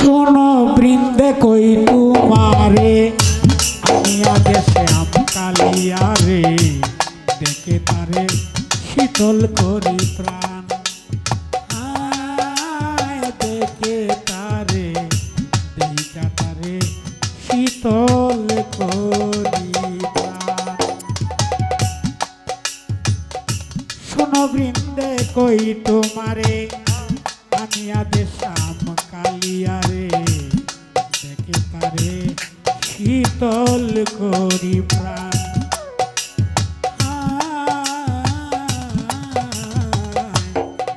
শোনো বৃন্দে কই তোমারে আমি আগে শ্যাম কালিয়া রে দেখে তারে শীতল করি প্রাণ দেখে তারে দেখা তারে শীতল করি প্রাণ। শোনো বৃন্দে কই তোমারে আমি আগে শ্যাম কালিয়া রে দেখে তারে শীতল করি প্রাণ।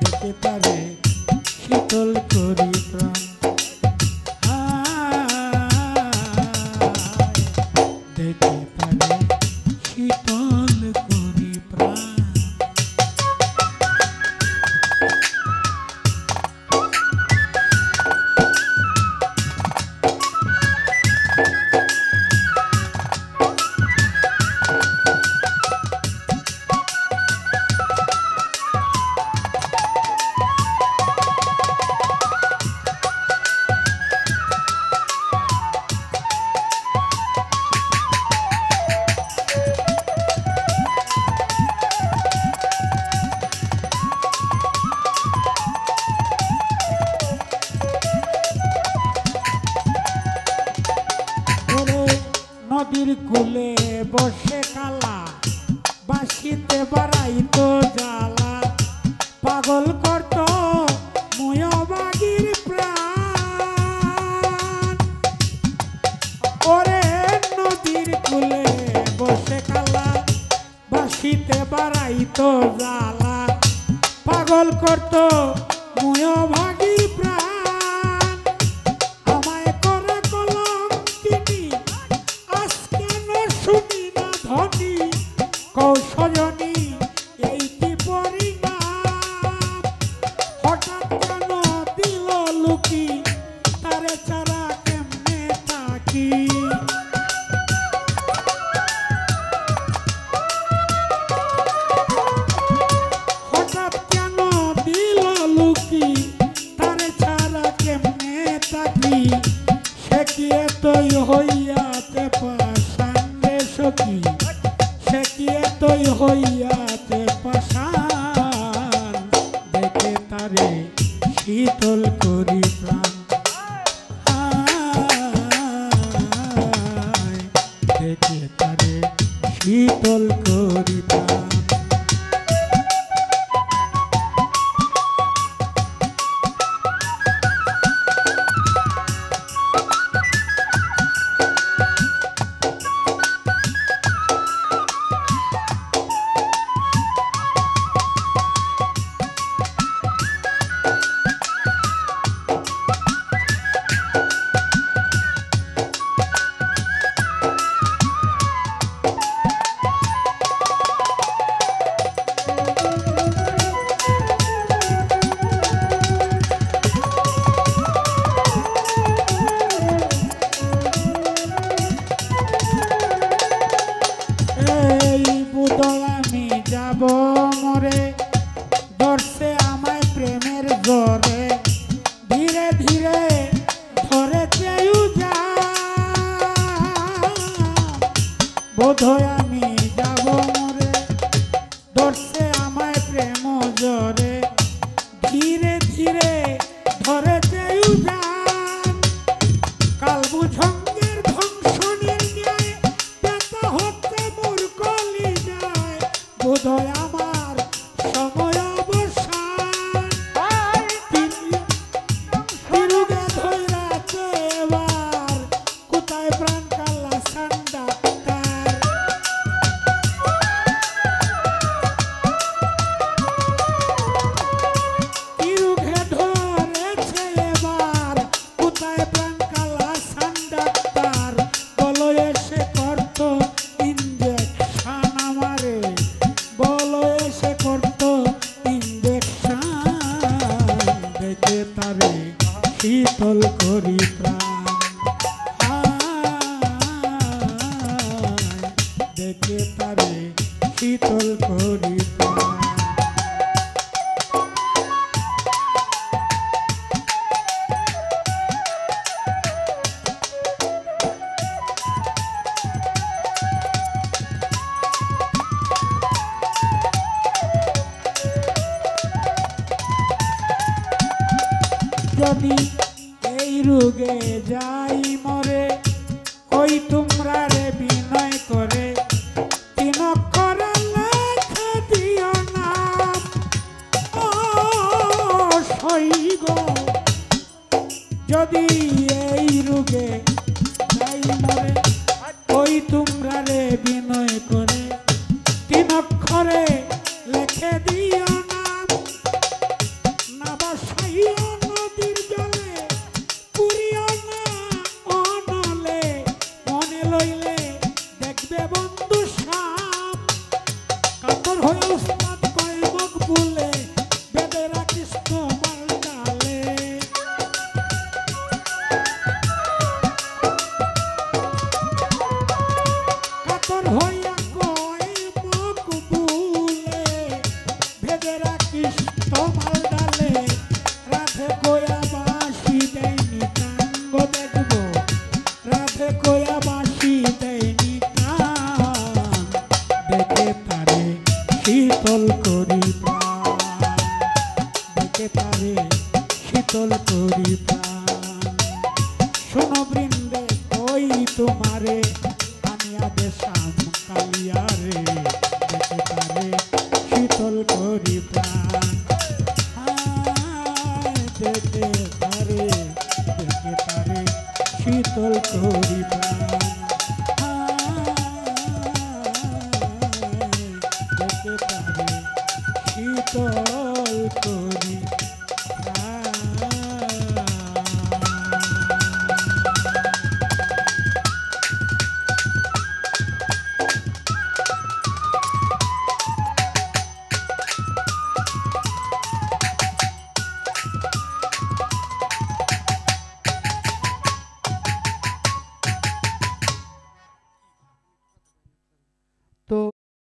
দেখে তারে শীতল করি প্রাণ। দেখে তারে শীতল করি প্রাণ। নদীর কূলে বসে কালা বাঁশিতে বাড়াইতো জ্বালা পাগল করত ময়বাগীর প্রাণ। ওরে নদীর কূলে বসে কালা বাঁশিতে বাড়াইতো জ্বালা পাগল করত ময়বাগীর প্রাণ। কৌশজনী এই কি পরিণাম হঠাৎ কেন দিল লুকি তারে ছাড়া কেমনে থাকি। হঠাৎ কেন দিল লুকি তারে ছাড়া কেমনে থাকি। সে কি এতই হইয়াতে পাশান রে সখী সে কি এতই হইয়াতে পাশান। দেখে তারে শীতল করি প্রাণ। দেখে তারে শীতল করি প্রাণ। আমি যাব মরে ধরছে আমায় প্রেমের জরে ধীরে ধীরে ধরে চেউ যা বোধহয় আমি যাব মরে ধরছে আমায় প্রেম জরে ধীরে ধীরে ধরে চেউ যা কাল বুঝঙ্গের ধ্বংসনের ন্যায় ব্যথা হচ্ছে মোর কলি যায় বোধহয় আমার সময় অবসান তিরুগে ধৈরাছে এবার কোথায় প্রাণ কাল্লা ডাক্তার তিরুগে ধরেছে এবার কোথায় প্রাণ কাল্লা ডাক্তার বলো এসে করতো ইঞ্জেকশন আমারে বলো এসে করতো ইঞ্জেকশন দেখে তারে শীতল করি প্রাণ দেখে তারে শীতল করি প্রাণ যদি এই রোগে যাই মরে, ওই তোমরা রে বিনয় করে তিন অক্ষরে লেখে দিও নাম। ও সই গো, যদি এই রোগে যাই মরে, ওই তোমরা রে বিনয় করে তিন অক্ষরে লেখে দিও নাম। না বাসাইও নদীর জলে, পুরিও না অনলে, মনে লইলে দেখবে বন্ধু সাপ। কাতর হয়ে উস্তাদ কয় মুখ বলে, বেদে রাখিস তোমার ডালে। কাতর হইয়া কয় মুখ বলে, বেদে রাখিস তোমার ডালে। রাধে কয়া বাঁশি দেয়নি টাঙ্গ দেখবো, রাধে কয়া বাঁশি দেয়নি টান। দেখে তারে শীতল করি প্রাণ, দেখে তারে শীতল করি প্রাণ। শোনো বৃন্দে ওই তোমারে আনিয়া দেশাম কালিয়া রে, দেখে তারে শীতল করি প্রাণ। দেখে তারে শীতল করি